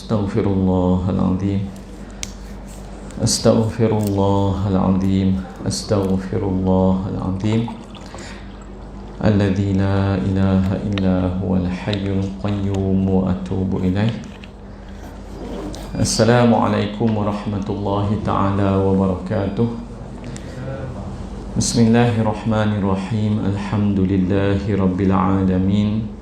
Astaghfirullahaladzim. Astaghfirullahaladzim. Astaghfirullahaladzim. Alladzi la ilaha illa huwal hayyul qayyum wa atubu ilaih. Assalamualaikum warahmatullahi ta'ala wabarakatuh. Bismillahirrahmanirrahim. Alhamdulillahi rabbil alamin.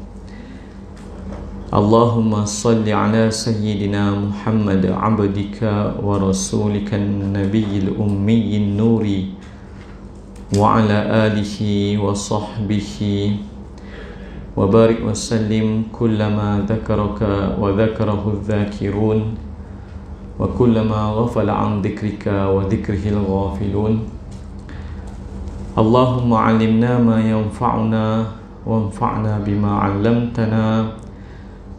Allahumma salli ala sayyidina Muhammad abdika wa rasulika nabiyil ummiyyin nuri wa ala alihi wa sahbihi wa barik wa sallim kullama dhakaraka wa dhakarahu dhakirun wa kullama ghafala an dhikrika wa dhikrihil ghafilun. Allahumma alimna ma yanfa'una wanfa'na bima 'allamtana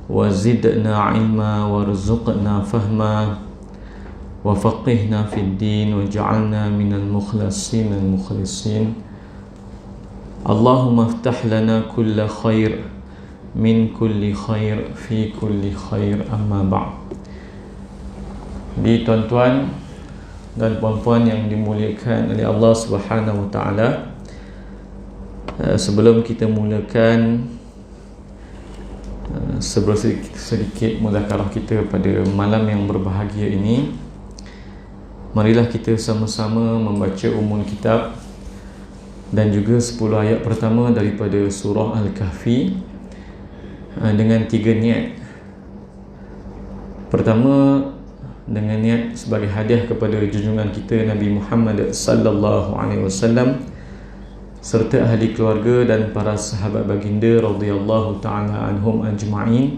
wa zidna ilma warzuqna fahma wa faqihna fid din waj'alna minal mukhlasin al-mukhlisin. Allahumma iftah lana kulla khair min kulli khair fi kulli khair, amma ba'd. Di tuan-tuan dan puan-puan yang dimuliakan oleh Allah Subhanahu wa taala, sebelum kita mulakan sedikit mudzakarah kita pada malam yang berbahagia ini, marilah kita sama-sama membaca umul kitab dan juga 10 ayat pertama daripada surah Al-Kahfi dengan 3 niat. Pertama, dengan niat sebagai hadiah kepada junjungan kita Nabi Muhammad sallallahu alaihi wasallam serta ahli keluarga dan para sahabat baginda radhiyallahu ta'ala anhum ajma'in,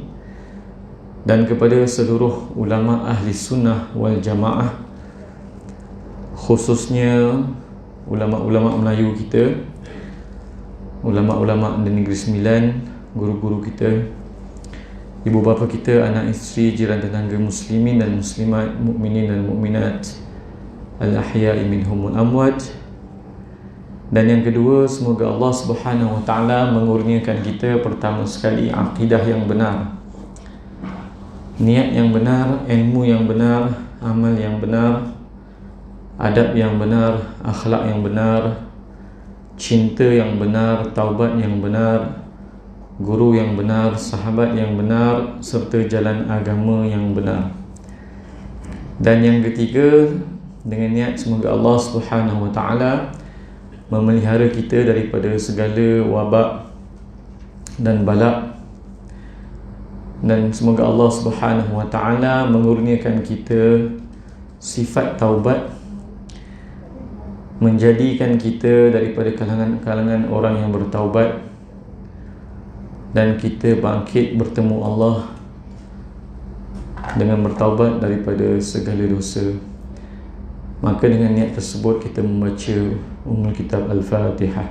dan kepada seluruh ulama ahli sunnah wal jamaah, khususnya ulama-ulama Melayu kita, ulama-ulama di Negeri Sembilan, guru-guru kita, ibu bapa kita, anak isteri, jiran tetangga muslimin dan muslimat, mukminin dan mukminat, al-ahya'i minhumul amwat. Dan yang kedua, semoga Allah Subhanahu wa taala mengurniakan kita pertama sekali akidah yang benar, niat yang benar, ilmu yang benar, amal yang benar, adab yang benar, akhlak yang benar, cinta yang benar, taubat yang benar, guru yang benar, sahabat yang benar, serta jalan agama yang benar. Dan yang ketiga, dengan niat semoga Allah Subhanahu wa taala memelihara kita daripada segala wabak dan balak, dan semoga Allah Subhanahu wa taala mengurniakan kita sifat taubat, menjadikan kita daripada kalangan orang yang bertaubat, dan kita bangkit bertemu Allah dengan bertaubat daripada segala dosa. Maka dengan niat tersebut kita membaca umul kitab Al-Fatihah.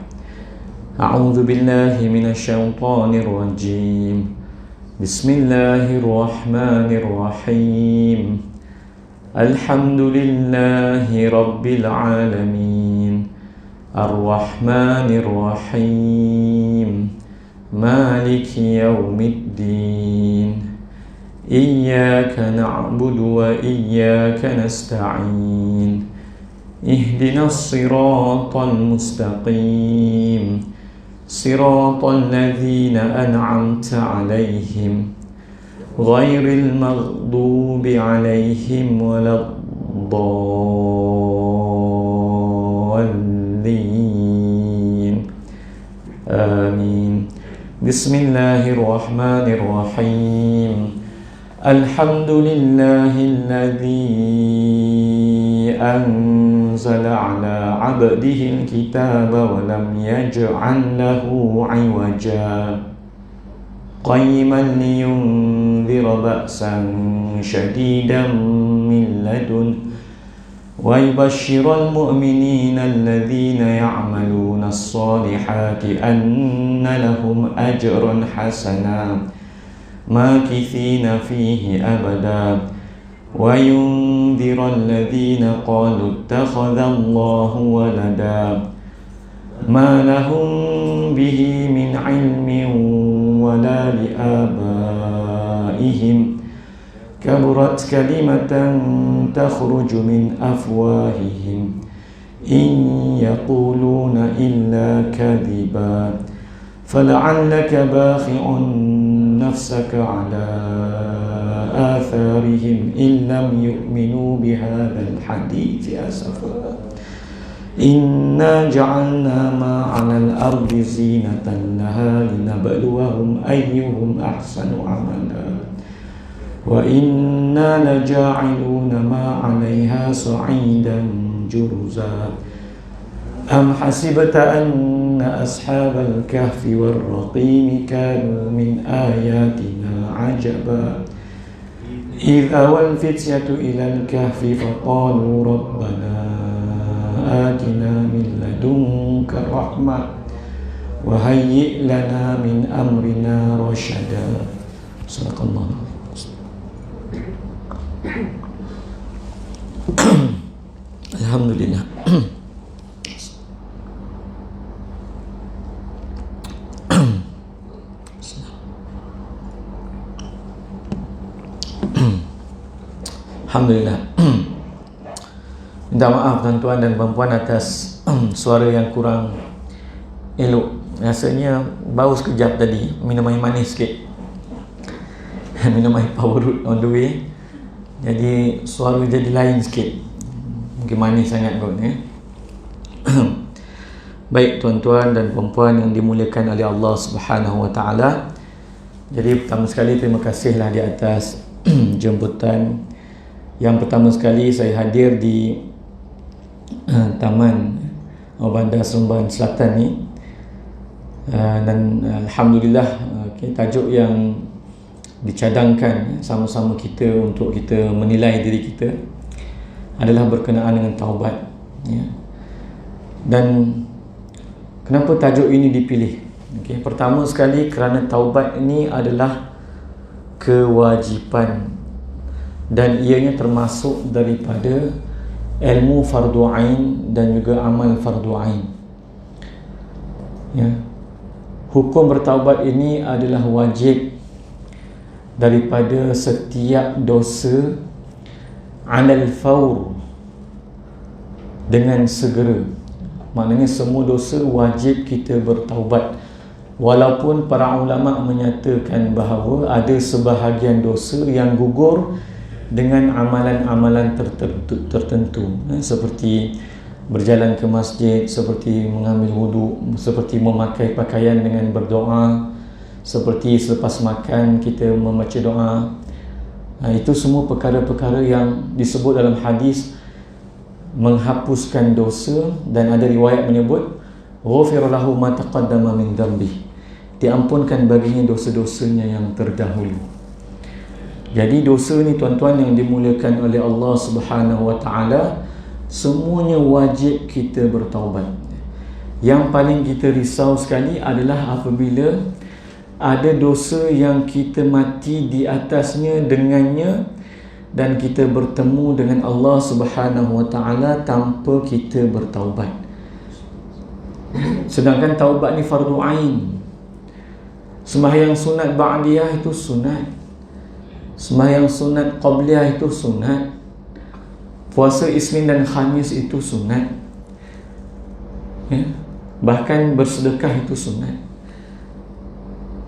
A'udzu billahi minasyaitonir rajim. Bismillahirrahmanirrahim. Alhamdulillahi rabbil alamin. Ar-Rahmanir-Rahim. Maliki yaumiddin. Iyyaka na'budu wa iyyaka nasta'in. Ihdinas siratal mustaqim. Siratal ladzina an'amta 'alaihim ghairil maghdubi 'alaihim waladdallin. Amin. Bismillahirrahmanirrahim. Alhamdulillahilladzi anzala ala 'abdihi al-kitaba wa lam yaj'al lahu 'iwaja qayyiman liyunzira ba'san shadidan min ladun wa yubashshiral mu'minina alladhina ya'maluna as-salihati anna lahum ajran hasana makithina fihi abada wa yunzira alladhina qalu ittakhadha Allahu walada ma lahum bihi min ilmin wala li abaihim كبرت كلمة تخرج من أفواههم إن يقولون إلا كذبا فلعلك باخع نفسك على آثارهم إن لم يؤمنوا بهذا الحديث أسفا إنا جعلنا ما على الأرض زينة لها لنبلوهم أيهم أحسن عملا وإنا لجاعلون ما عليها صعيدا جرزا أم حسبت أن أصحاب الكهف والرقيم كانوا من آياتنا عجبا إذ أوى الفتية إلى الكهف فقالوا ربنا آتنا من لدنك رحمة وهيئ لنا من أمرنا رشدا صدق الله. Alhamdulillah. Alhamdulillah. Minta maaf tuan-tuan dan puan-puan atas suara yang kurang elok. Rasanya baru sekejap tadi minum air manis sikit. Minum air power root on the way. Jadi suara jadi lain sikit. Mungkin manis sangat kot ya. Baik tuan-tuan dan puan-puan yang dimuliakan oleh Allah Subhanahu Wa Taala. Jadi pertama sekali terima kasihlah di atas jemputan. Yang pertama sekali saya hadir di Taman Bandar Seremban Selatan ni, dan Alhamdulillah tajuk yang dicadangkan sama-sama kita untuk kita menilai diri kita adalah berkenaan dengan taubat ya. Dan kenapa tajuk ini dipilih? Pertama sekali kerana taubat ini adalah kewajipan dan ianya termasuk daripada ilmu fardu ain dan juga amal fardu ain ya. Hukum bertaubat ini adalah wajib daripada setiap dosa alal faur, dengan segera. Maknanya semua dosa wajib kita bertaubat. Walaupun para ulama menyatakan bahawa ada sebahagian dosa yang gugur dengan amalan-amalan tertentu seperti berjalan ke masjid, seperti mengambil wuduk, seperti memakai pakaian dengan berdoa, seperti selepas makan kita membaca doa. Itu semua perkara-perkara yang disebut dalam hadis menghapuskan dosa, dan ada riwayat menyebut ghufira lahu ma taqaddama min dhanbi, diampunkan baginya dosa-dosanya yang terdahulu. Jadi dosa ni tuan-tuan yang dimuliakan oleh Allah Subhanahu Wa Taala, semuanya wajib kita bertaubat. Yang paling kita risau sekali adalah apabila ada dosa yang kita mati di atasnya dengannya dan kita bertemu dengan Allah Subhanahu Wa Taala tanpa kita bertaubat. Sedangkan taubat ni fardu ain. Sembahyang sunat ba'diyah itu sunat. Sembahyang sunat qabliyah itu sunat. Puasa Isnin dan Khamis itu sunat ya. Bahkan bersedekah itu sunat.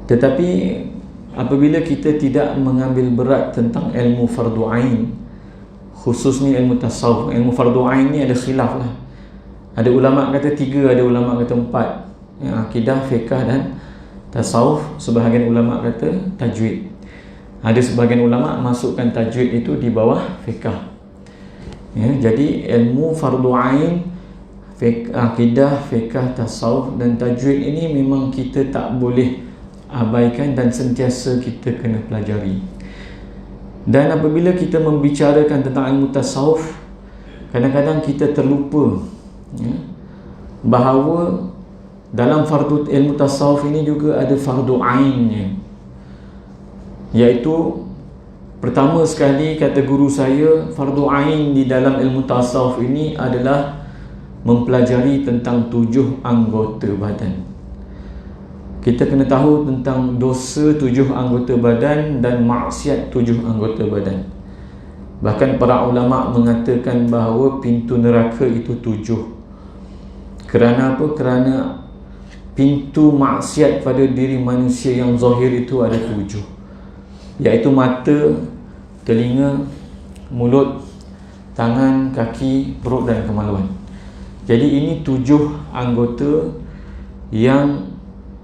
Tetapi apabila kita tidak mengambil berat tentang ilmu fardu ain, khususnya ilmu tasawuf, ilmu fardu ain ni ada khilaf lah. Ada ulama kata 3, ada ulama kata 4 ya, akidah, fiqh dan tasawuf. Sebahagian ulama kata tajwid. Ada sebahagian ulama masukkan tajwid itu di bawah fiqh ya. Jadi ilmu fardu ain, akidah, fiqh, tasawuf dan tajwid ini memang kita tak boleh abaikan dan sentiasa kita kena pelajari. Dan apabila kita membicarakan tentang ilmu tasawuf, kadang-kadang kita terlupa ya, bahawa dalam fardu ilmu tasawuf ini juga ada fardu ainnya. Iaitu pertama sekali kata guru saya, fardu ain di dalam ilmu tasawuf ini adalah mempelajari tentang 7 anggota badan. kita kena tahu tentang dosa 7 anggota badan dan maksiat 7 anggota badan. Bahkan para ulama mengatakan bahawa pintu neraka itu 7. Kerana apa? Kerana pintu maksiat pada diri manusia yang zahir itu ada 7, iaitu mata, telinga, mulut, tangan, kaki, perut dan kemaluan. Jadi ini 7 anggota yang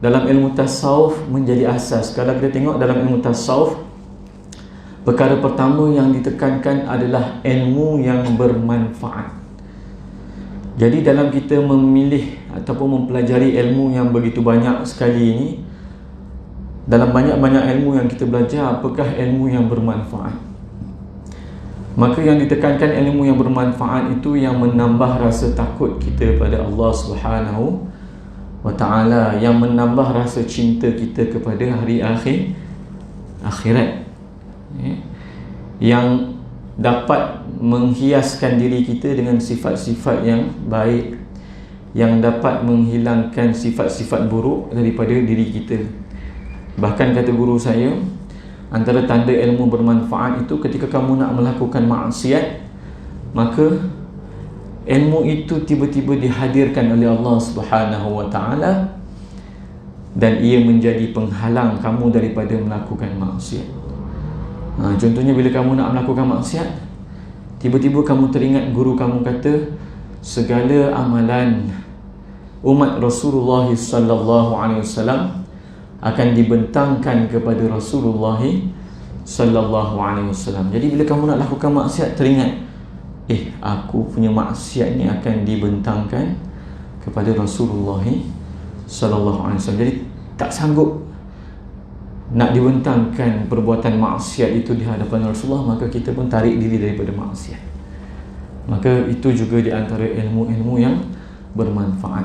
dalam ilmu tasawuf menjadi asas. Kalau kita tengok dalam ilmu tasawuf, perkara pertama yang ditekankan adalah ilmu yang bermanfaat. Jadi dalam kita memilih ataupun mempelajari ilmu yang begitu banyak sekali ini, dalam banyak-banyak ilmu yang kita belajar, apakah ilmu yang bermanfaat? Maka yang ditekankan ilmu yang bermanfaat itu yang menambah rasa takut kita pada Allah Subhanahu wa ta'ala, yang menambah rasa cinta kita kepada hari akhirat, yang dapat menghiaskan diri kita dengan sifat-sifat yang baik, yang dapat menghilangkan sifat-sifat buruk daripada diri kita. Bahkan kata guru saya, antara tanda ilmu bermanfaat itu ketika kamu nak melakukan maksiat, maka ilmu itu tiba-tiba dihadirkan oleh Allah Subhanahu wa ta'ala dan ia menjadi penghalang kamu daripada melakukan maksiat. Contohnya bila kamu nak melakukan maksiat, tiba-tiba kamu teringat guru kamu kata segala amalan umat Rasulullah sallallahu alaihi wasallam akan dibentangkan kepada Rasulullah sallallahu alaihi wasallam. Jadi bila kamu nak lakukan maksiat, teringat, aku punya maksiat ni akan dibentangkan kepada Rasulullah sallallahu alaihi wasallam. Jadi tak sanggup nak dibentangkan perbuatan maksiat itu di hadapan Rasulullah, maka kita pun tarik diri daripada maksiat. Maka itu juga di antara ilmu-ilmu yang bermanfaat.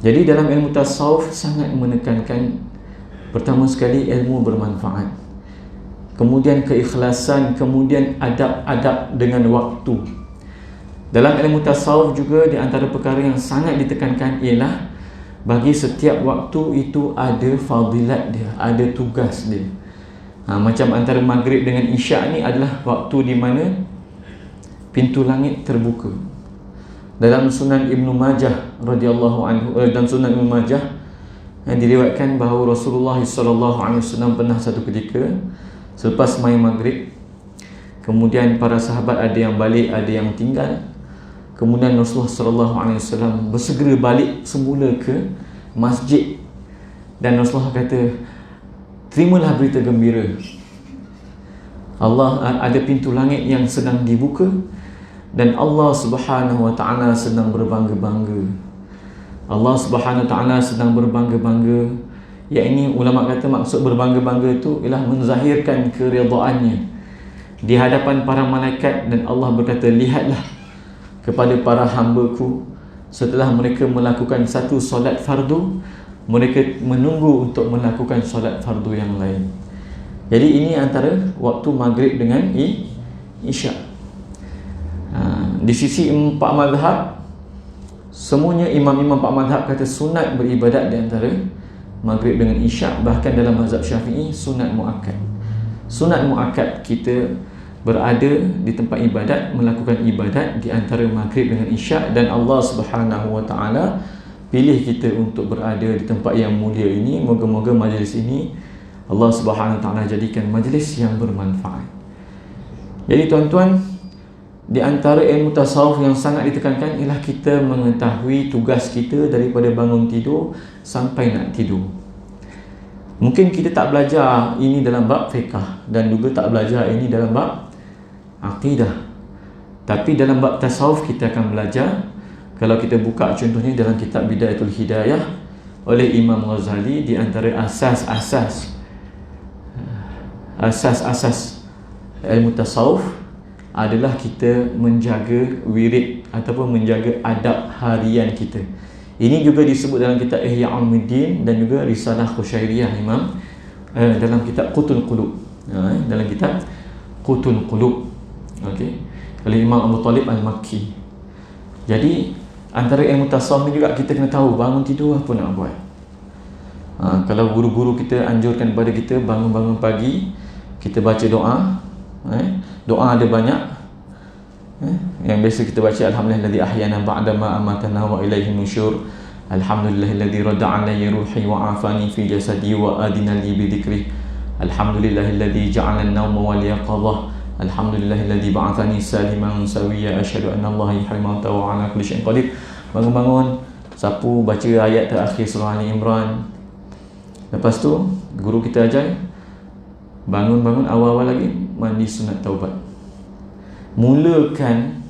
Jadi dalam ilmu tasawuf sangat menekankan pertama sekali ilmu bermanfaat, kemudian keikhlasan, kemudian adab-adab dengan waktu. Dalam ilmu tasawuf juga di antara perkara yang sangat ditekankan ialah bagi setiap waktu itu ada fadilat dia, ada tugas dia. Macam antara maghrib dengan isyak ni adalah waktu di mana pintu langit terbuka. Dalam Sunan Ibnu Majah radhiyallahu anhu, dalam Sunan Ibnu Majah yang diriwayatkan bahawa Rasulullah sallallahu alaihi wasallam pernah satu ketika selepas main maghrib, kemudian para sahabat ada yang balik, ada yang tinggal. Kemudian Rasulullah sallallahu alaihi wasallam bersegera balik semula ke masjid dan Rasulullah kata, terimalah berita gembira, Allah ada pintu langit yang sedang dibuka dan Allah Subhanahu wa ta'ala sedang berbangga-bangga. Allah Subhanahu wa ta'ala sedang berbangga-bangga. Yang ini ulama kata maksud berbangga-bangga itu ialah menzahirkan keridhaannya di hadapan para malaikat, dan Allah berkata, lihatlah kepada para hamba-Ku setelah mereka melakukan satu solat fardu, mereka menunggu untuk melakukan solat fardu yang lain. Jadi ini antara waktu maghrib dengan isyak. Di sisi empat mazhab, semuanya imam-imam empat mazhab kata sunat beribadat di antara maghrib dengan isyak. Bahkan dalam mazhab Syafi'i sunat muakkad. Sunat muakkad kita berada di tempat ibadat, melakukan ibadat di antara maghrib dengan isyak, dan Allah Subhanahu wa ta'ala pilih kita untuk berada di tempat yang mulia ini. Moga-moga majlis ini Allah Subhanahu wa ta'ala jadikan majlis yang bermanfaat. Jadi tuan-tuan, di antara ilmu tasawuf yang sangat ditekankan ialah kita mengetahui tugas kita daripada bangun tidur sampai nak tidur. Mungkin kita tak belajar ini dalam bab fiqh dan juga tak belajar ini dalam bab aqidah, tapi dalam bab tasawuf kita akan belajar. Kalau kita buka contohnya dalam kitab Bidayatul Hidayah oleh Imam Ghazali, di antara asas-asas ilmu tasawuf adalah kita menjaga wirid ataupun menjaga adab harian kita. Ini juga disebut dalam kitab Ihya Ulumuddin dan juga Risalah Qushairiyah Imam dalam kitab Qutul Qulub. Dalam kitab Qutul Qulub, oleh Imam Abu Talib Al-Makki. Jadi antara ilmu tasawuf ni juga kita kena tahu bangun tidur apa nak buat. Kalau guru-guru kita anjurkan kepada kita bangun-bangun pagi kita baca doa. Doa ada banyak. Yang biasa kita baca, alhamdulillahilladzi ahyana ba'da ma amatana wa ilaihin nusyur. Alhamdulillahilladzi radda 'alayya ruhi wa 'afani fi jasadi wa adina li bi dzikri. Alhamdulillahilladzi ja'ala an-nawma wal yaqadhah. Alhamdulillahilladzi ba'athani saliman sawiyya. Asyhadu anna Allaha yuhyi wa ala kulli syai'in qadir. Bangun-bangun, sapu, baca ayat terakhir surah Ali Imran. Lepas tu guru kita ajar, bangun-bangun awal-awal lagi mandi sunat taubat. Mulakan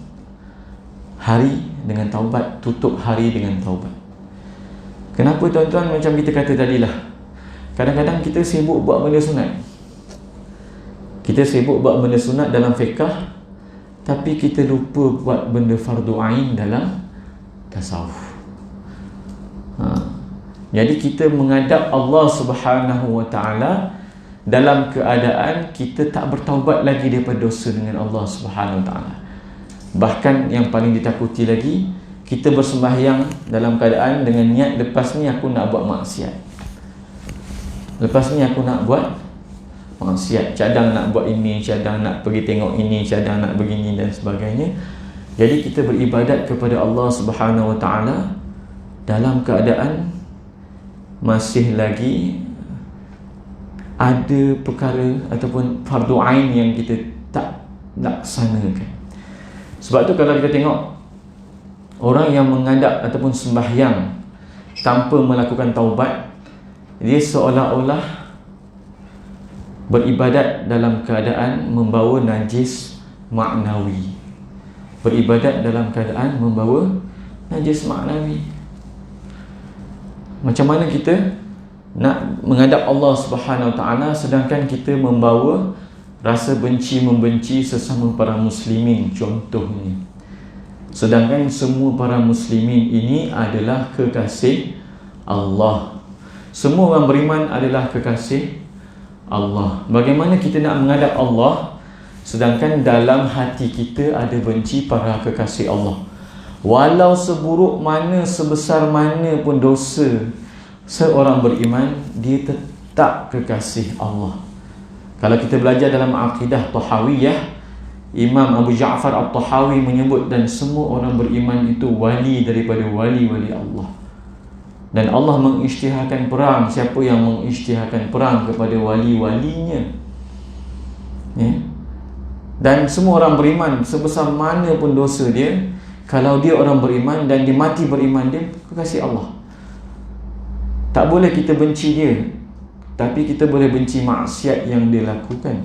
hari dengan taubat, tutup hari dengan taubat. Kenapa tuan-tuan? Macam kita kata tadilah, kadang-kadang kita sibuk buat benda sunat. Kita sibuk buat benda sunat dalam fiqh, tapi kita lupa buat benda fardu ain dalam tasawuf. Jadi kita menghadap Allah Subhanahu wa taala dalam keadaan kita tak bertaubat lagi daripada dosa dengan Allah Subhanahu wa taala. Bahkan yang paling ditakuti lagi, kita bersembahyang dalam keadaan dengan niat lepas ni aku nak buat maksiat. Lepas ni aku nak buat maksiat, cadang nak buat ini, cadang nak pergi tengok ini, cadang nak begini dan sebagainya. Jadi kita beribadat kepada Allah Subhanahu wa taala dalam keadaan masih lagi ada perkara ataupun fardu ain yang kita tak laksanakan. Sebab tu kalau kita tengok orang yang menghadap ataupun sembahyang tanpa melakukan taubat, dia seolah-olah beribadat dalam keadaan membawa najis maknawi. Beribadat dalam keadaan membawa najis maknawi. Macam mana kita nak menghadap Allah Subhanahu Wa Taala sedangkan kita membawa rasa benci membenci sesama para muslimin contohnya. Sedangkan semua para muslimin ini adalah kekasih Allah. Semua orang beriman adalah kekasih Allah. Bagaimana kita nak menghadap Allah sedangkan dalam hati kita ada benci para kekasih Allah? Walau seburuk mana, sebesar mana pun dosa seorang beriman, dia tetap kekasih Allah. Kalau kita belajar dalam akidah Tahawiyah, Imam Abu Ja'far At-Tahawi menyebut dan semua orang beriman itu wali daripada wali-wali Allah. Dan Allah mengisytiharkan perang, siapa yang mengisytiharkan perang kepada wali-walinya, ya? Dan semua orang beriman, sebesar mana pun dosa dia, kalau dia orang beriman dan dia mati beriman, dia kekasih Allah. Tak boleh kita benci dia, tapi kita boleh benci maksiat yang dia lakukan,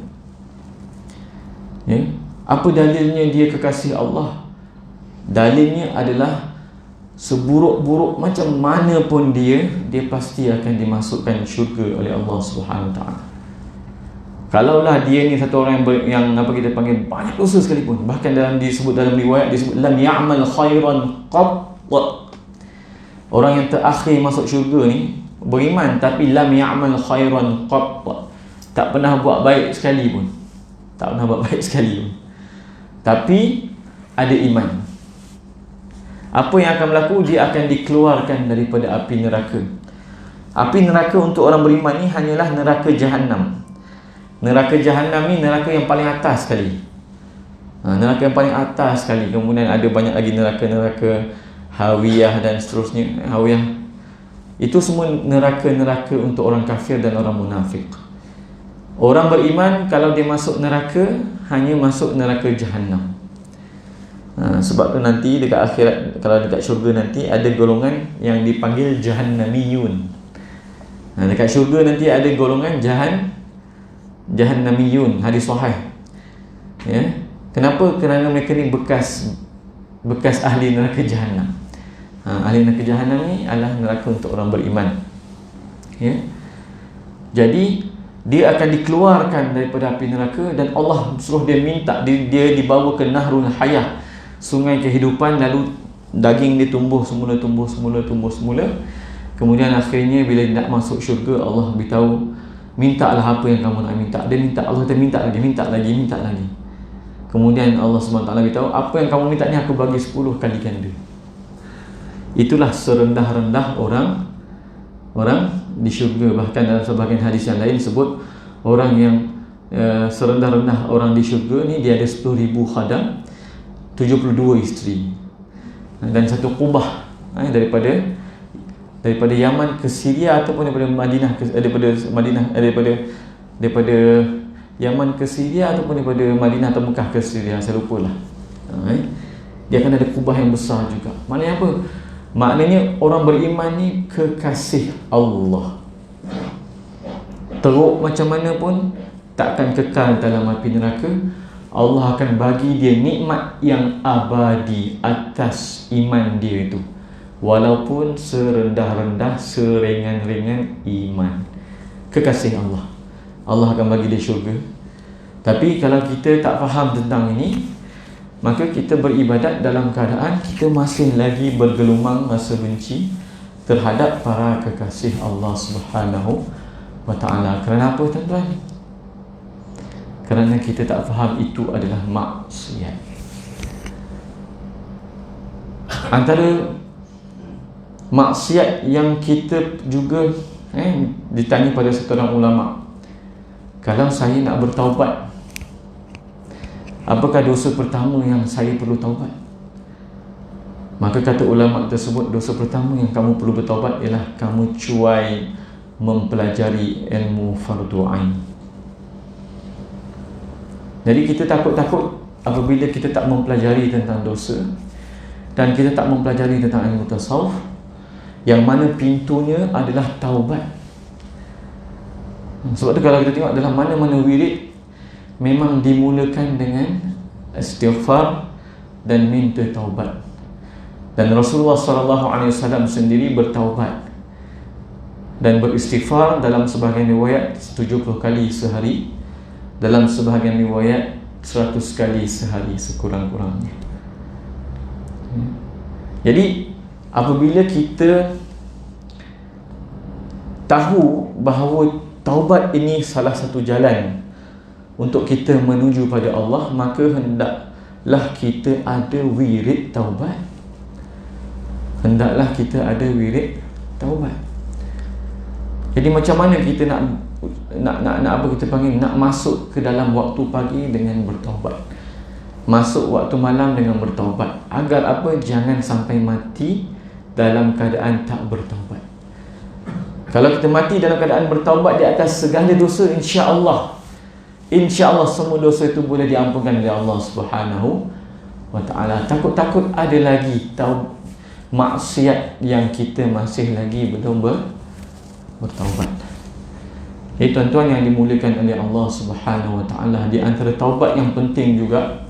ya? Apa dalilnya dia kekasih Allah? Dalilnya adalah seburuk-buruk macam mana pun dia pasti akan dimasukkan syurga oleh Allah Subhanahu Taala. Kalaulah dia ni satu orang yang apa kita panggil banyak dosa sekalipun, bahkan disebut dalam riwayat disebut lam ya'mal khairan qat. Orang yang terakhir masuk syurga ni beriman tapi lam ya'mal khairan qat, tak pernah buat baik sekali pun. Tak pernah buat baik sekali pun. Tapi ada iman. Apa yang akan berlaku? Dia akan dikeluarkan daripada api neraka. Api neraka untuk orang beriman ni hanyalah neraka Jahannam. Neraka Jahannam ni neraka yang paling atas sekali. Neraka yang paling atas sekali. Kemudian ada banyak lagi neraka-neraka Hawiyah dan seterusnya. Hawiyah itu semua neraka-neraka untuk orang kafir dan orang munafik. Orang beriman kalau dia masuk neraka, hanya masuk neraka Jahannam. Sebab tu nanti dekat akhirat, kalau dekat syurga nanti ada golongan yang dipanggil Jahannamiyun. Dekat syurga nanti ada golongan Jahannamiyun. Hadis sahih, ya. Kenapa? Kerana mereka ni bekas ahli neraka Jahannam. Ahli neraka Jahannam ni adalah neraka untuk orang beriman, ya. Jadi dia akan dikeluarkan daripada api neraka dan Allah suruh dia minta dia dibawa ke Nahrul Hayah, sungai kehidupan, lalu daging dia tumbuh semula. Kemudian akhirnya bila nak masuk syurga, Allah beritahu, mintalah apa yang kamu nak minta. Dia minta, Allah kata minta lagi. Kemudian Allah SWT beritahu, apa yang kamu minta ni aku bagi 10 kali ganda. Itulah serendah-rendah orang di syurga. Bahkan dalam sebahagian hadis yang lain sebut orang yang serendah-rendah orang di syurga ni dia ada 10,000 khadam, 72 isteri dan satu Qubah daripada Yaman ke Syria ataupun daripada Madinah ke, daripada Yaman ke Syria ataupun daripada Madinah atau Mekah ke Syria, saya lupalah. Dia akan ada kubah yang besar juga. Maknanya apa? Maknanya orang beriman ni kekasih Allah. Teruk macam mana pun takkan kekal dalam api neraka. Allah akan bagi dia nikmat yang abadi atas iman dia itu, walaupun serendah-rendah, seringan-ringan iman. Kekasih Allah, Allah akan bagi dia syurga. Tapi kalau kita tak faham tentang ini, maka kita beribadat dalam keadaan kita masih lagi bergelumang rasa benci terhadap para kekasih Allah Subhanahu wa ta'ala. Kerana apa, tuan-tuan? Kerana kita tak faham itu adalah maksiat. Antara maksiat yang kita juga ditanya pada seorang ulama, kalau saya nak bertaubat, apakah dosa pertama yang saya perlu taubat? Maka kata ulama tersebut, dosa pertama yang kamu perlu bertaubat ialah kamu cuai mempelajari ilmu fardu ain. Jadi kita takut-takut apabila kita tak mempelajari tentang dosa dan kita tak mempelajari tentang ilmu tasawuf, yang mana pintunya adalah taubat. Sebab tu kalau kita tengok dalam mana-mana wirid memang dimulakan dengan istighfar dan minta taubat. Dan Rasulullah SAW sendiri bertaubat dan beristighfar dalam sebahagian riwayat 70 kali sehari, dalam sebahagian riwayat 100 kali sehari sekurang-kurangnya. Jadi apabila kita tahu bahawa taubat ini salah satu jalan untuk kita menuju pada Allah, maka hendaklah kita ada wirid taubat. Hendaklah kita ada wirid taubat. Jadi macam mana kita nak apa kita panggil, nak masuk ke dalam waktu pagi dengan bertaubat, masuk waktu malam dengan bertaubat, agar apa? Jangan sampai mati dalam keadaan tak bertaubat. Kalau kita mati dalam keadaan bertaubat di atas segala dosa, insya-Allah semua dosa itu boleh diampunkan oleh Allah Subhanahu wa ta'ala. Takut-takut ada lagi maksiat yang kita masih lagi belum bertaubat. Jadi tuan-tuan yang dimuliakan oleh Allah Subhanahu wa ta'ala, di antara taubat yang penting juga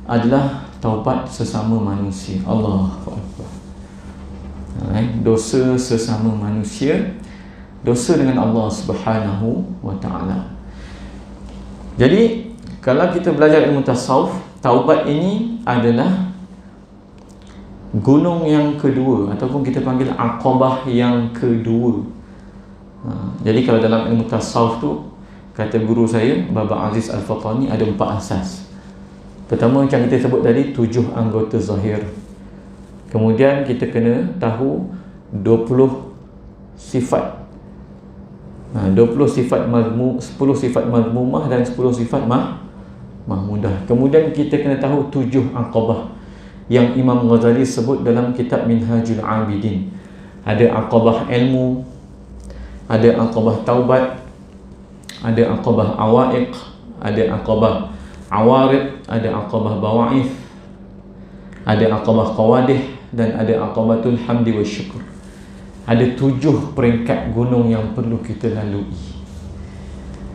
adalah taubat sesama manusia. Allahu Akbar. Dosa sesama manusia, dosa dengan Allah Subhanahu wa ta'ala. Jadi kalau kita belajar ilmu tasawuf, taubat ini adalah gunung yang kedua, ataupun kita panggil aqabah yang kedua. Jadi kalau dalam ilmu tasawuf tu, kata guru saya Baba Aziz Al-Fatani, ada 4 asas. Pertama macam kita sebut tadi, 7 anggota zahir. Kemudian kita kena tahu 20 sifat, 20 sifat mazmum, 10 sifat mazmumah dan 10 sifat mahmudah. Kemudian kita kena tahu 7 aqabah yang Imam Ghazali sebut dalam kitab Minhajul Abidin. Ada aqabah ilmu, ada aqabah taubat, ada aqabah awaiq, ada aqabah awarid, ada aqabah bawa'if, ada aqabah qawadih, dan ada aqabatul hamdi wa syukur. Ada 7 peringkat gunung yang perlu kita lalui.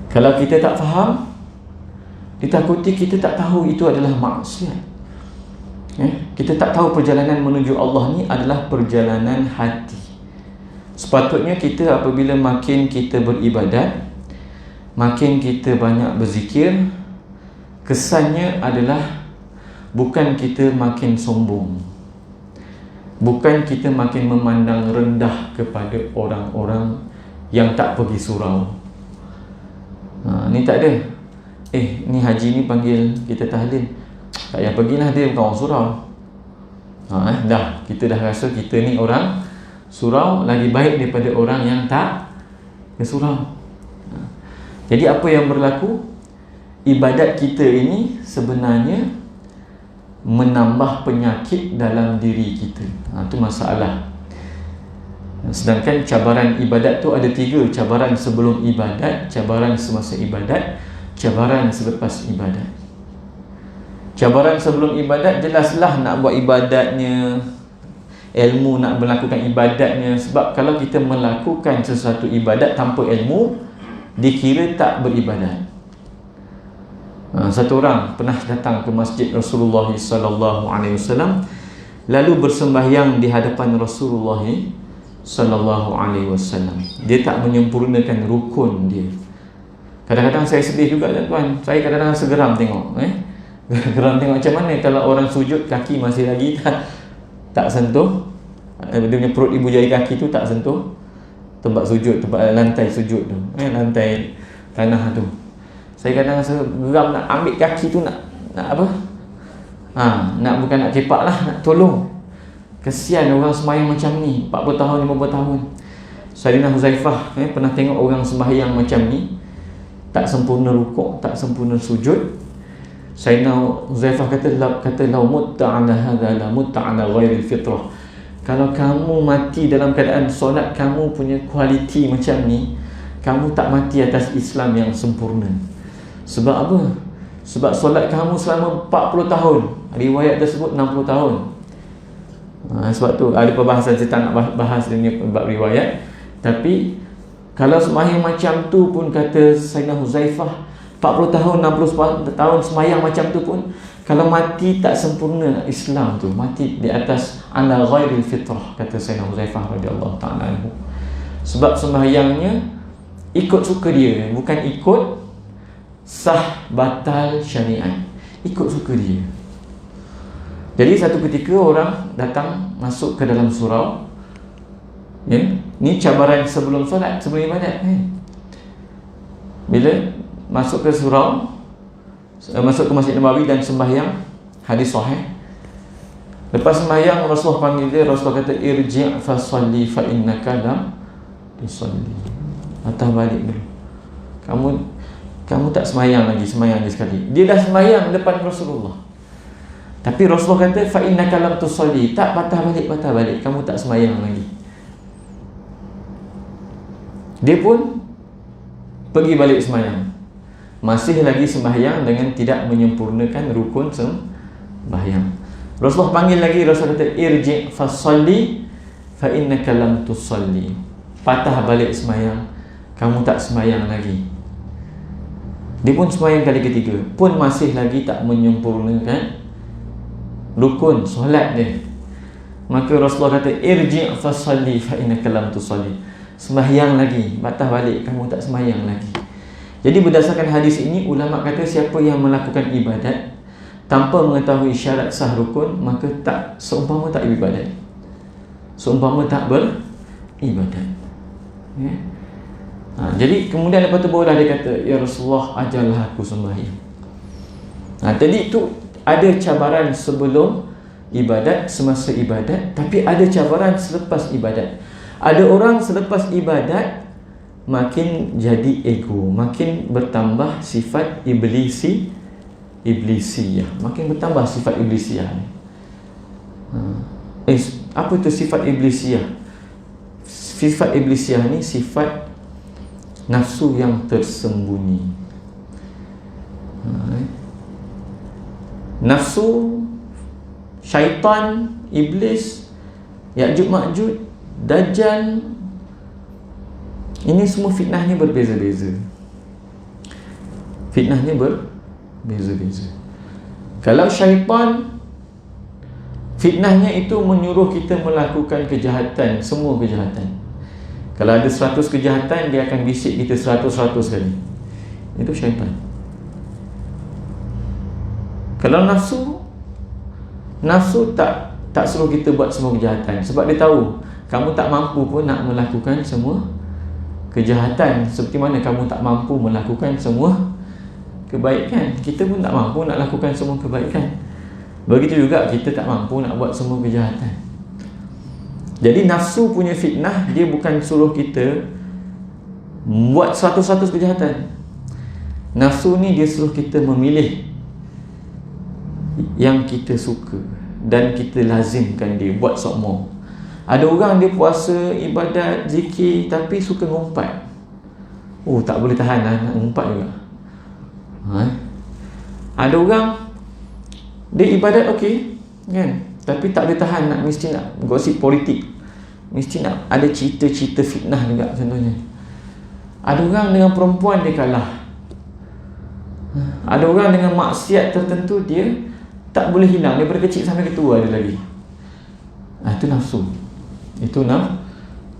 Kalau kita tak faham, ditakuti kita tak tahu itu adalah maksiat. Kita tak tahu perjalanan menuju Allah ni adalah perjalanan hati. Sepatutnya kita apabila makin kita beribadat, makin kita banyak berzikir, kesannya adalah bukan kita makin sombong, bukan kita makin memandang rendah kepada orang-orang yang tak pergi surau. Ni tak ada. Ni haji ni panggil kita tahlil, tak payah pergilah, dia bukan orang surau. Dah, kita dah rasa kita ni orang surau, lagi baik daripada orang yang tak ke surau. Jadi apa yang berlaku? Ibadat kita ini sebenarnya menambah penyakit dalam diri kita. Itu masalah. Sedangkan cabaran ibadat tu ada 3. Cabaran sebelum ibadat, cabaran semasa ibadat, cabaran selepas ibadat. Cabaran sebelum ibadat jelaslah nak buat ibadatnya, ilmu nak melakukan ibadatnya. Sebab kalau kita melakukan sesuatu ibadat tanpa ilmu, dikira tak beribadat. Satu orang pernah datang ke masjid Rasulullah sallallahu alaihi wasallam, lalu bersembahyang di hadapan Rasulullah sallallahu alaihi wasallam. Dia tak menyempurnakan rukun dia. Kadang-kadang saya sedih juga tuan. Saya kadang-kadang segeram tengok, geram tengok macam mana kalau orang sujud kaki masih lagi tak sentuh. Dia punya perut ibu jari kaki tu tak sentuh tempat sujud, tempat lantai sujud tu, lantai tanah tu. Saya kadang geram nak ambil kaki tu, nak apa? Nak bukan nak cepak lah, nak tolong. Kesian orang sembahyang macam ni 40 tahun, 50 tahun. Sayyidina Huzaifah pernah tengok orang sembahyang macam ni, tak sempurna rukuk, tak sempurna sujud. Sayyidina Huzaifah kata lau mutta ala hadha la mutta ala ghairi fitrah. Kalau kamu mati dalam keadaan solat kamu punya kualiti macam ni, kamu tak mati atas Islam yang sempurna. Sebab apa? Sebab solat kamu selama 40 tahun. Riwayat tersebut 60 tahun. Sebab tu ada perbahasan, saya tak nak bahas ini bab riwayat. Tapi kalau sembahyang macam tu pun, kata Sayyidina Huzaifah, 40 tahun, 60 tahun sembahyang macam tu pun, kalau mati tak sempurna Islam tu, mati di atas ala ghairil fitrah, kata Sayyidina Huzaifah radhiyallahu ta'ala anhu. Sebab sembahyangnya ikut suka dia, bukan ikut sah batal syariat, ikut suka dia. Jadi satu ketika orang datang masuk ke dalam surau, ni cabaran sebelum solat, sebelum ibadat. Bila masuk ke surau, masuk ke Masjid Nabawi dan sembahyang, hadis sahih. Lepas sembahyang Rasulullah panggil dia, Rasulullah kata irji' fa salli fa innaka lam tusalli. Patah balik dulu. Kamu tak sembahyang lagi sekali. Dia dah sembahyang depan Rasulullah. Tapi Rasulullah kata fa innaka lam tusalli, tak, patah balik. Kamu tak sembahyang lagi. Dia pun pergi balik sembahyang. Masih lagi sembahyang dengan tidak menyempurnakan rukun sembahyang. Rasulullah panggil lagi, Rasulullah kata irji' fa salli fa innaka lam tusalli. Patah balik sembahyang, kamu tak sembahyang lagi. Dia pun sembahyang kali ketiga, pun masih lagi tak menyempurnakan rukun solat dia. Maka Rasulullah kata irji' fa salli fa innaka lam tusalli. Sembahyang lagi, patah balik, kamu tak sembahyang lagi. Jadi berdasarkan hadis ini, ulama kata siapa yang melakukan ibadat tanpa mengetahui syarat sah rukun, maka tak seumpama tak beribadat, seumpama tak beribadat. Jadi kemudian lepas tu barulah dia kata, ya Rasulullah, ajarlah aku sembahyang. Tadi itu ada cabaran sebelum ibadat, semasa ibadat, tapi ada cabaran selepas ibadat. Ada orang selepas ibadat makin jadi ego, makin bertambah sifat iblisiyah, makin bertambah sifat iblisiyah. Apa itu sifat iblisiyah? Sifat iblisiyah ni sifat nafsu yang tersembunyi. Nafsu, syaitan, iblis, Ya'juj Ma'juj, Dajjal, ini semua fitnahnya berbeza-beza. Fitnahnya berbeza-beza. Kalau syaitan, fitnahnya itu menyuruh kita melakukan kejahatan, semua kejahatan. Kalau ada 100 kejahatan, dia akan bisik kita 100 kali. Itu syaitan. Kalau nafsu tak suruh kita buat semua kejahatan, sebab dia tahu kamu tak mampu pun nak melakukan semua kejahatan, seperti mana kamu tak mampu melakukan semua kebaikan. Kita pun tak mampu nak lakukan semua kebaikan. Begitu juga kita tak mampu nak buat semua kejahatan. Jadi nafsu punya fitnah, dia bukan suruh kita buat 100 kejahatan. Nafsu ni dia suruh kita memilih yang kita suka dan kita lazimkan dia buat semua. Ada orang dia puasa, ibadat, zikir tapi suka ngumpat. Oh, tak boleh tahan lah, nak ngumpat juga. Ada orang dia ibadat okey kan, tapi tak boleh tahan, mesti nak gosip politik, mesti nak ada cerita-cerita fitnah juga contohnya. Ada orang dengan perempuan dia kalah. Ada orang dengan maksiat tertentu dia tak boleh hilang, daripada kecil sampai ketua ada lagi. Itu nafsu. Itu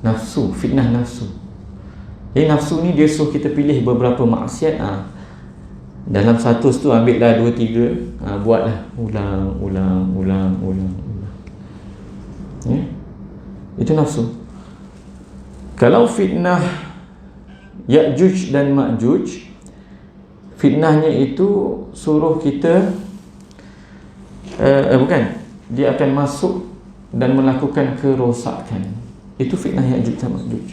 nafsu, fitnah nafsu. Jadi nafsu ni dia suruh kita pilih beberapa maksiat. Dalam 100 tu ambillah 2-3, buatlah ulang. Itu nafsu. Kalau fitnah Ya'juj dan Ma'juj, fitnahnya itu suruh kita dia akan masuk dan melakukan kerosakan. Itu fitnah Ya'juj dan Ma'juj.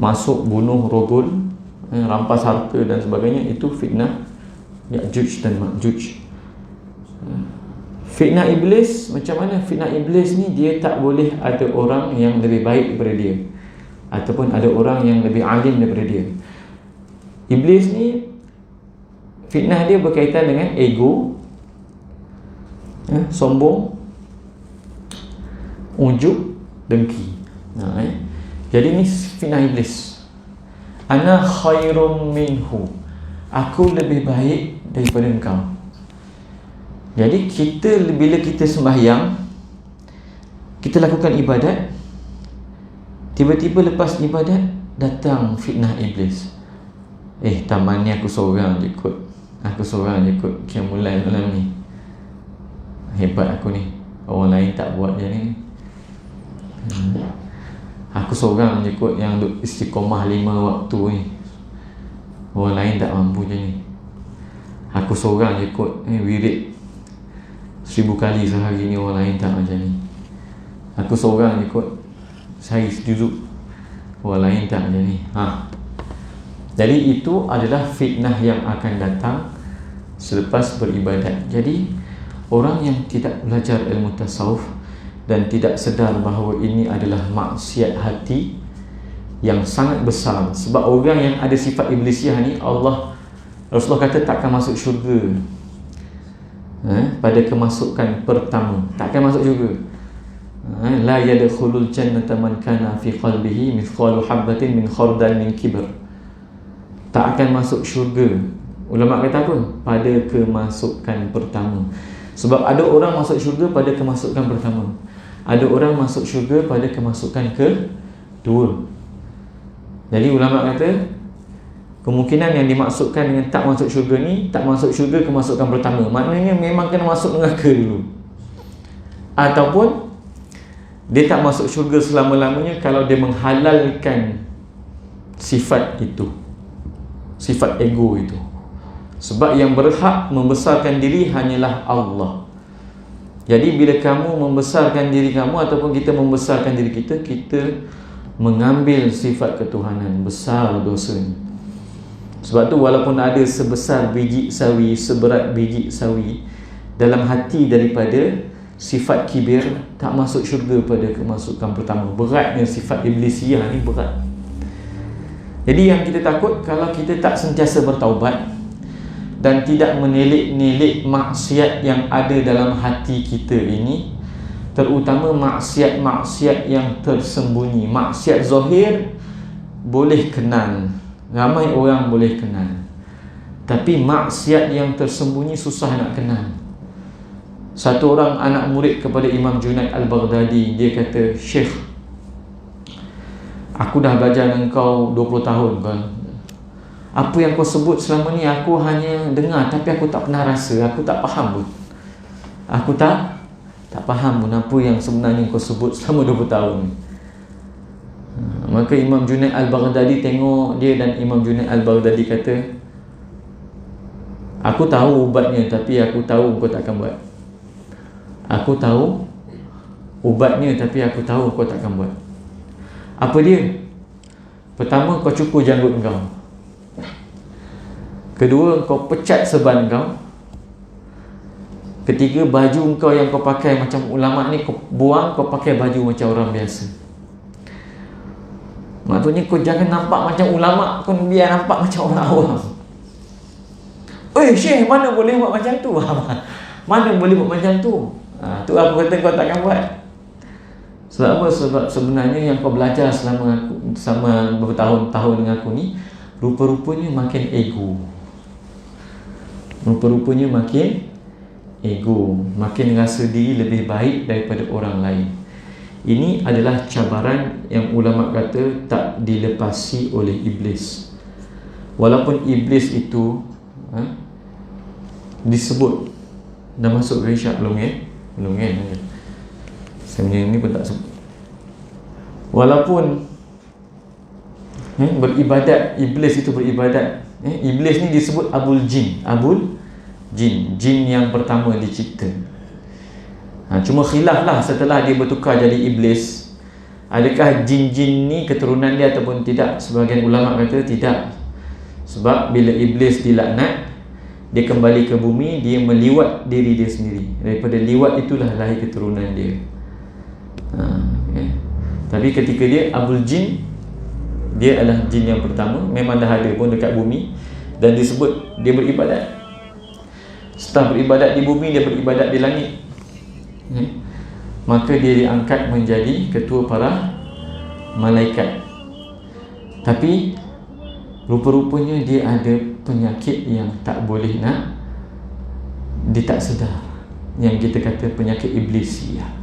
Masuk, bunuh, rogol, rampas harta dan sebagainya. Itu fitnah Ya'juj dan Ma'juj. Fitnah iblis, macam mana? Fitnah iblis ni dia tak boleh ada orang yang lebih baik daripada dia, ataupun ada orang yang lebih alim daripada dia. Iblis ni fitnah dia berkaitan dengan ego, sombong, ujub, dengki. Jadi ni fitnah iblis. Ana khairum minhu, aku lebih baik daripada engkau. Jadi bila kita sembahyang, kita lakukan ibadat, tiba-tiba lepas ibadat datang fitnah iblis. Taman ni aku seorang je kot, Qiyamullail malam ni, hebat aku ni, orang lain tak buat je ni. Aku seorang je kot yang duk istiqomah 5 waktu ni, orang lain tak mampu je ni. Aku seorang je kot wirid 1000 kali sehari ni, orang lain tak macam ni. Aku seorang je kot sehari sejuzuk, orang lain tak macam ni. Jadi itu adalah fitnah yang akan datang selepas beribadat. Jadi orang yang tidak belajar ilmu tasawuf dan tidak sedar bahawa ini adalah maksiat hati yang sangat besar. Sebab orang yang ada sifat iblisiah ni, Rasulullah kata takkan masuk syurga pada kemasukan pertama, takkan masuk syurga. La yadkhulul jannata man kana fi qalbihi mithqalu habatin min khardal min kibr. Tak akan masuk syurga. Ulama kata apa? Pada kemasukan pertama. Sebab ada orang masuk syurga pada kemasukan pertama, ada orang masuk syurga pada kemasukan kedua. Jadi ulama kata kemungkinan yang dimaksudkan dengan tak masuk syurga ni, tak masuk syurga kemasukan pertama, maknanya memang kena masuk neraka dulu. Ataupun dia tak masuk syurga selama-lamanya kalau dia menghalalkan sifat itu, sifat ego itu. Sebab yang berhak membesarkan diri hanyalah Allah. Jadi bila kamu membesarkan diri kamu ataupun kita membesarkan diri kita, kita mengambil sifat ketuhanan, besar dosanya. Sebab tu walaupun ada sebesar biji sawi, seberat biji sawi dalam hati daripada sifat kibir, tak masuk syurga pada kemasukan pertama. Beratnya sifat iblisiah ni, berat. Jadi yang kita takut kalau kita tak sentiasa bertaubat dan tidak menilik-nilik maksiat yang ada dalam hati kita ini, terutama maksiat-maksiat yang tersembunyi. Maksiat zahir boleh kenal, ramai orang boleh kenal, tapi maksiat yang tersembunyi susah nak kenal. Satu orang anak murid kepada Imam Junaid Al-Baghdadi, dia kata, "Syekh, aku dah belajar dengan kau 20 tahun kan. Apa yang kau sebut selama ni aku hanya dengar, tapi aku tak pernah rasa, aku tak faham pun. Aku tak faham pun apa yang sebenarnya kau sebut selama 20 tahun ni." Maka Imam Junaid Al-Baghdadi tengok dia dan Imam Junaid Al-Baghdadi kata, "Aku tahu ubatnya, tapi aku tahu kau takkan buat. Aku tahu ubatnya, tapi aku tahu kau takkan buat." Apa dia? Pertama, kau cukur janggut kau. Kedua, kau pecat serban kau. Ketiga, baju kau yang kau pakai macam ulama ni kau buang, kau pakai baju macam orang biasa. Maksudnya kau jangan nampak macam ulama, kau biar nampak macam orang awam. Syekh, mana boleh buat macam tu? Mana boleh buat macam tu? Tu aku kata kau takkan buat. Sebab apa? Sebab sebenarnya yang kau belajar selama bertahun-tahun dengan aku ni, rupa-rupanya makin ego. Rupa-rupanya makin ego, makin rasa diri lebih baik daripada orang lain. Ini adalah cabaran yang ulama kata tak dilepasi oleh iblis. Walaupun iblis itu disebut dah masuk ke isyak belum kan? Belum kan? Sebenarnya ni pun tak sebut. Walaupun beribadat, iblis itu beribadat. Iblis ni disebut Abul Jin. Abul Jin, jin yang pertama dicipta. Cuma khilaf lah setelah dia bertukar jadi iblis, adakah jin-jin ni keturunan dia ataupun tidak. Sebahagian ulama kata tidak. Sebab bila iblis dilaknat, dia kembali ke bumi, dia meliwat diri dia sendiri. Daripada liwat itulah lahir keturunan dia. Tapi ketika dia Abul Jin, dia adalah jin yang pertama, memang dah ada pun dekat bumi, dan disebut dia beribadat. Setelah beribadat di bumi, dia beribadat di langit. Maka dia diangkat menjadi ketua para malaikat. Tapi rupa-rupanya dia ada penyakit yang tak boleh dia tak sedar, yang kita kata penyakit iblisiah.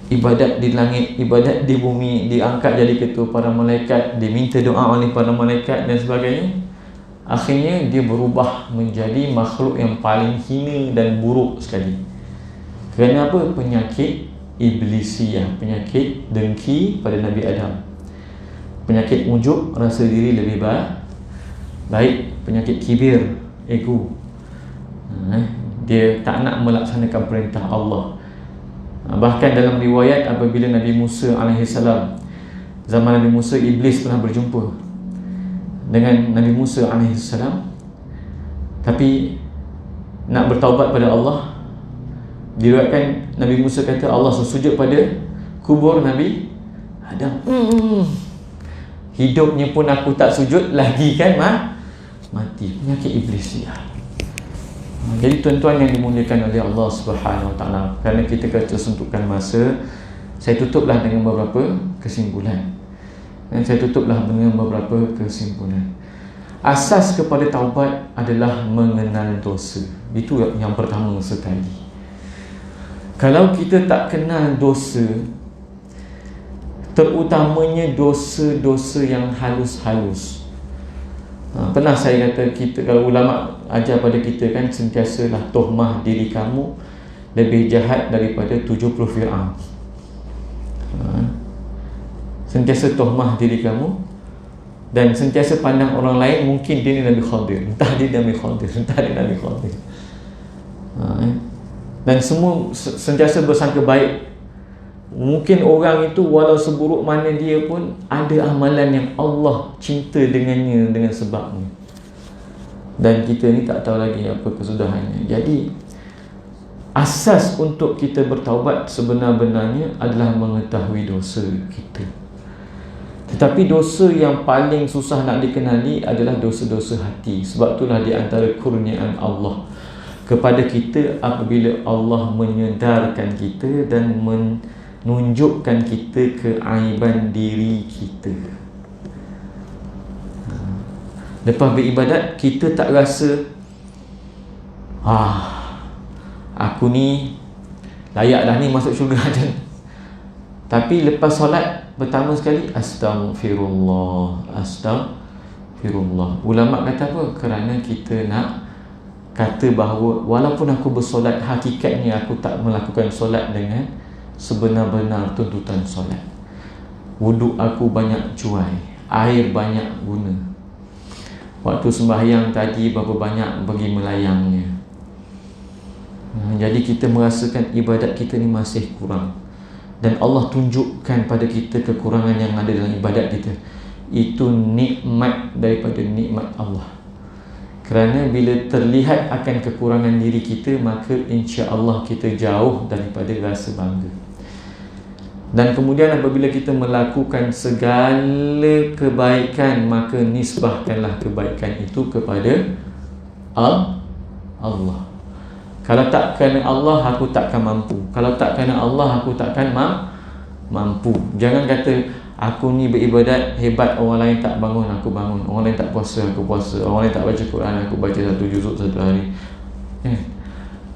Ibadat di langit, ibadat di bumi, diangkat jadi ketua para malaikat, diminta doa oleh para malaikat dan sebagainya. Akhirnya dia berubah menjadi makhluk yang paling hina dan buruk sekali. Kerana apa? Penyakit iblisiah, penyakit dengki pada Nabi Adam, penyakit ujub, rasa diri lebih baik, penyakit kibir, ego. Dia tak nak melaksanakan perintah Allah. Bahkan dalam riwayat, apabila Nabi Musa AS, zaman Nabi Musa, iblis pernah berjumpa dengan Nabi Musa AS, tapi nak bertaubat pada Allah. Diriwayatkan Nabi Musa kata Allah sujud pada kubur Nabi Adam. Hidupnya pun aku tak sujud lagi kan, mati. Penyakit iblis dia. Jadi tuan-tuan yang dimuliakan oleh Allah Subhanahu Wa Taala, kerana kita ketersentuhkan masa, saya tutuplah dengan beberapa kesimpulan. Asas kepada taubat adalah mengenal dosa. Itu yang pertama sekali. Kalau kita tak kenal dosa, terutamanya dosa-dosa yang halus-halus. Pernah saya kata, kita kalau ulama ajar pada kita kan, sentiasalah tohmah diri kamu lebih jahat daripada 70 Fir'aun. Sentiasa tohmah diri kamu, dan sentiasa pandang orang lain mungkin dia ni Nabi Khadir, entah dia Nabi Khadir, entah dia Nabi Khadir. Dan semua sentiasa bersangka baik. Mungkin orang itu walau seburuk mana dia pun ada amalan yang Allah cinta dengannya dengan sebabnya. Dan kita ni tak tahu lagi apa kesudahannya. Jadi asas untuk kita bertaubat sebenar-benarnya adalah mengetahui dosa kita. Tetapi dosa yang paling susah nak dikenali adalah dosa-dosa hati. Sebab itulah di antara kurniaan Allah kepada kita apabila Allah menyedarkan kita dan menunjukkan kita keaiban diri kita. Lepas beribadat, kita tak rasa aku ni layak dah ni masuk syurga je. Tapi lepas solat, pertama sekali Astaghfirullah. Ulama kata apa? Kerana kita nak kata bahawa walaupun aku bersolat, hakikatnya aku tak melakukan solat dengan sebenar-benar tuntutan solat. Wuduk aku banyak cuai, air banyak guna. Waktu sembahyang tadi berapa banyak pergi melayangnya. Jadi kita merasakan ibadat kita ni masih kurang. Dan Allah tunjukkan pada kita kekurangan yang ada dalam ibadat kita. itu nikmat daripada nikmat Allah. Kerana bila terlihat akan kekurangan diri kita, maka insya-Allah kita jauh daripada rasa bangga. Dan kemudian apabila kita melakukan segala kebaikan, maka nisbahkanlah kebaikan itu kepada Allah. Kalau tak kerana Allah, aku takkan mampu. Kalau tak kerana Allah, aku takkan mampu. Jangan kata aku ni beribadat hebat, orang lain tak bangun, aku bangun. Orang lain tak puasa, aku puasa. Orang lain tak baca Quran, aku baca 1 juzuk satu hari.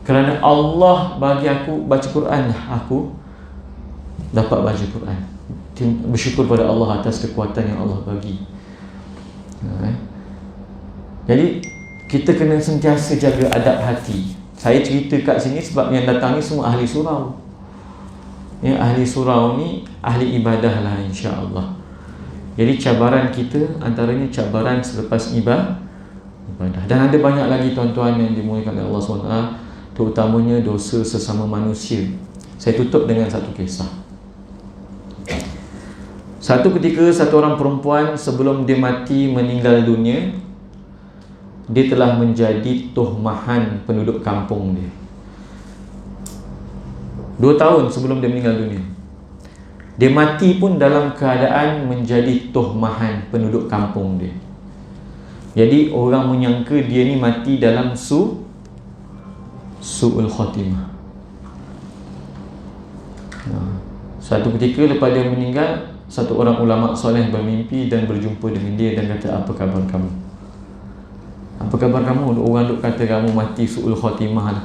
Kerana Allah bagi aku baca Quran, aku dapat baca Quran. Bersyukur pada Allah atas kekuatan yang Allah bagi. Jadi kita kena sentiasa jaga adab hati. Saya cerita kat sini sebab yang datang ni semua ahli surau. Ahli surau ni ahli ibadah lah, insya-Allah. Jadi cabaran kita antaranya cabaran selepas ibadah. Dan ada banyak lagi tuan-tuan yang dimuliakan oleh Allah SWT, terutamanya dosa sesama manusia. Saya tutup dengan satu kisah. Satu ketika satu orang perempuan sebelum dia mati meninggal dunia, dia telah menjadi tohmahan penduduk kampung dia. 2 tahun sebelum dia meninggal dunia, dia mati pun dalam keadaan menjadi tohmahan penduduk kampung dia. Jadi orang menyangka dia ni mati dalam su'ul khatimah. Satu ketika lepas dia meninggal, satu orang ulama soleh bermimpi dan berjumpa dengan dia dan kata, apa khabar kamu? Apa khabar kamu? Orang duk kata kamu mati su'ul khatimah lah.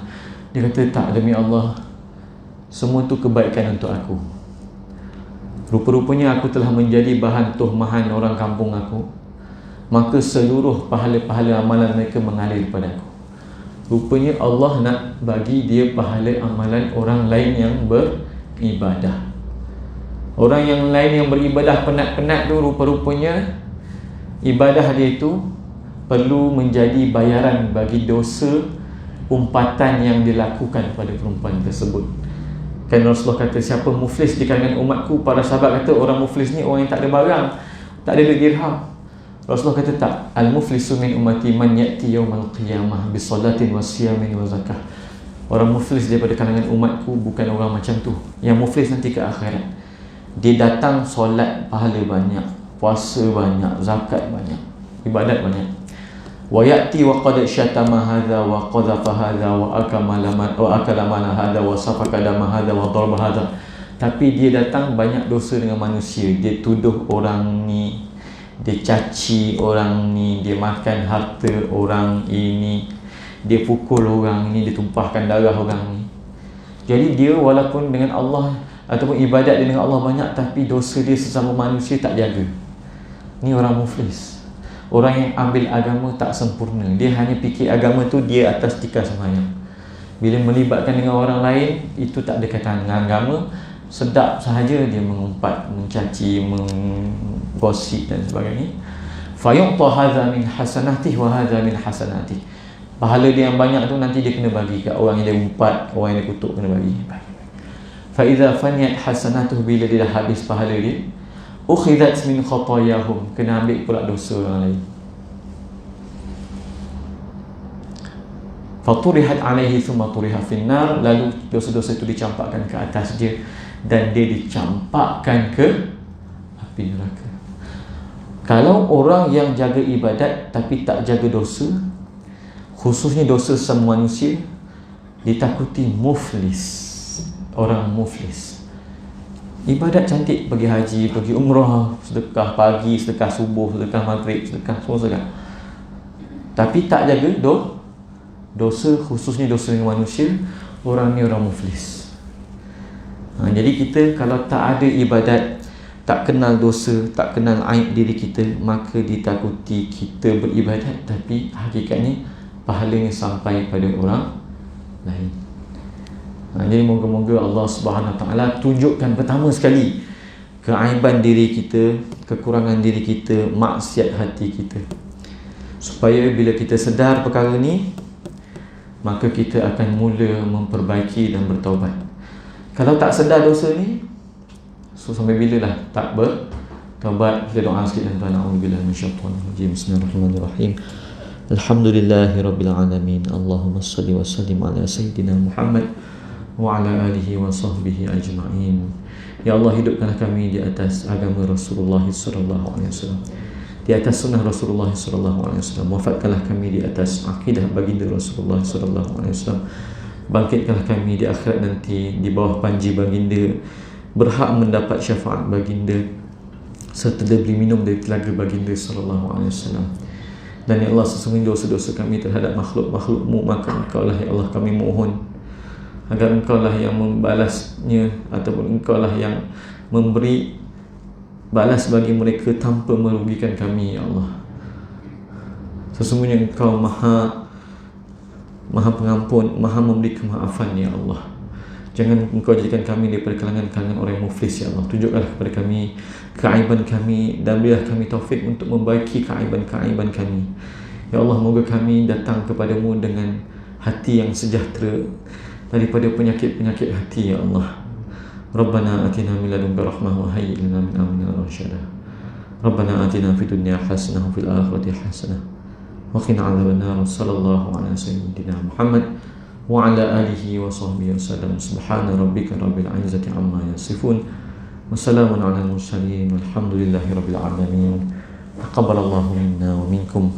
Dia kata, tak, demi Allah, semua tu kebaikan untuk aku. Rupa-rupanya aku telah menjadi bahan tohmahan orang kampung aku, maka seluruh pahala-pahala amalan mereka mengalir pada aku. Rupanya Allah nak bagi dia pahala amalan orang lain yang beribadah. Orang yang lain yang beribadah penat-penat tu, rupa-rupanya ibadah dia itu perlu menjadi bayaran bagi dosa umpatan yang dilakukan pada perempuan tersebut. Kan Rasulullah kata, siapa muflis di kalangan umatku? Para sahabat kata, orang muflis ni orang yang tak ada barang, tak ada dirham. Rasulullah kata, tak, al-muflisu min ummati man ya'ti yawmal qiyamah bisalatin wa siyamin wa zakah. Orang muflis daripada kalangan umatku bukan orang macam tu. Yang muflis nanti ke akhirat, dia datang solat pahala banyak, puasa banyak, zakat banyak, ibadat banyak. Wa ya'ti wa qad syatama hadha wa qadhafa hadha wa akala mana hadha wa safaka dama hadha wa darba hadha. Tapi dia datang banyak dosa dengan manusia. Dia tuduh orang ni, dia caci orang ni, dia makan harta orang ini, dia pukul orang ni, dia tumpahkan darah orang ni. Jadi dia walaupun dengan Allah ataupun ibadat dia dengan Allah banyak, tapi dosa dia sesama manusia tak jaga. Ni orang muflis. Orang yang ambil agama tak sempurna. Dia hanya fikir agama tu dia atas tikar sembahyang. Bila melibatkan dengan orang lain, itu tak ada kaitan dengan agama. Sedap sahaja dia mengumpat, mencaci, menggosip dan sebagainya. Fayu'ta hadza min hasanatihi wa hadza min hasanatihi. Pahala dia yang banyak tu nanti dia kena bagi kat orang yang dia umpat, orang yang dia kutuk, kena bagi. Fa idza faniyat hasanatuhu, bila dia dah habis pahala dia, ukhidat min khatayahum, kena ambil pula dosa orang lain. Faturihat alaihi thumma turiha finnar, lalu dosa-dosa itu dicampakkan ke atas dia dan dia dicampakkan ke api neraka. Kalau orang yang jaga ibadat tapi tak jaga dosa, khususnya dosa sesama manusia, ditakuti muflis. Orang muflis, ibadat cantik, pergi haji, pergi umrah, sedekah pagi, sedekah subuh, sedekah maghrib, sedekah semua sedekah, tapi tak jaga dosa, khususnya dosa dengan manusia, orang ni orang muflis. Jadi kita kalau tak ada ibadat, tak kenal dosa, tak kenal aib diri kita, maka ditakuti kita beribadat tapi hakikatnya pahalanya sampai pada orang lain. Jadi moga-moga Allah Subhanahu Wa Taala tunjukkan pertama sekali keaiban diri kita, kekurangan diri kita, maksiat hati kita, supaya bila kita sedar perkara ni, maka kita akan mula memperbaiki dan bertaubat. Kalau tak sedar dosa ni, so sampai bila lah tak taubat, kita doa sikit dan tuan. A'udzubillahi minasyaitonir rajim. Bismillahirrahmanirrahim. Alhamdulillahirabbil alamin. Allahumma shalli wa sallim ala sayyidina Muhammad wa ala alihi wa sahbihi ajma'in. Ya Allah, hidupkanlah kami di atas agama Rasulullah sallallahu alaihi wasallam, di atas sunnah Rasulullah sallallahu alaihi wasallam. Wafatkanlah kami di atas akidah baginda Rasulullah sallallahu alaihi wasallam. Bangkitkanlah kami di akhirat nanti di bawah panji baginda, berhak mendapat syafaat baginda serta diberi minum dari telaga baginda sallallahu alaihi wasallam. Dan ya Allah, sesungguhnya dosa-dosa kami terhadap makhluk-makhluk-Mu, maka Engkau-lah ya Allah kami mohon agar Engkau-lah yang membalasnya, ataupun Engkau-lah yang memberi balas bagi mereka tanpa merugikan kami ya Allah. Sesungguhnya Engkau Maha Pengampun, Maha memberi kemaafan ya Allah. Jangan Engkau jadikan kami daripada kalangan orang muflis ya Allah. Tunjukkanlah kepada kami keaiban kami dan berilah kami taufik untuk membaiki keaiban-keaiban kami. Ya Allah, moga kami datang kepadamu dengan hati yang sejahtera daripada penyakit-penyakit hati ya Allah. Rabbana atina min ladunka rahmah wa hayyi lana min amrina rashada. Rabbana atina fid dunya hasanah wa fil akhirati hasanah wa qina adzabannar. Sallallahu ala sayyidina Muhammad wa ala alihi wa sahbihi wasallam. Subhana rabbika rabbil izzati amma yasifun wa salamun ala al mursalin walhamdulillahi rabbil alamin. Taqabbalallahu minna wa minkum.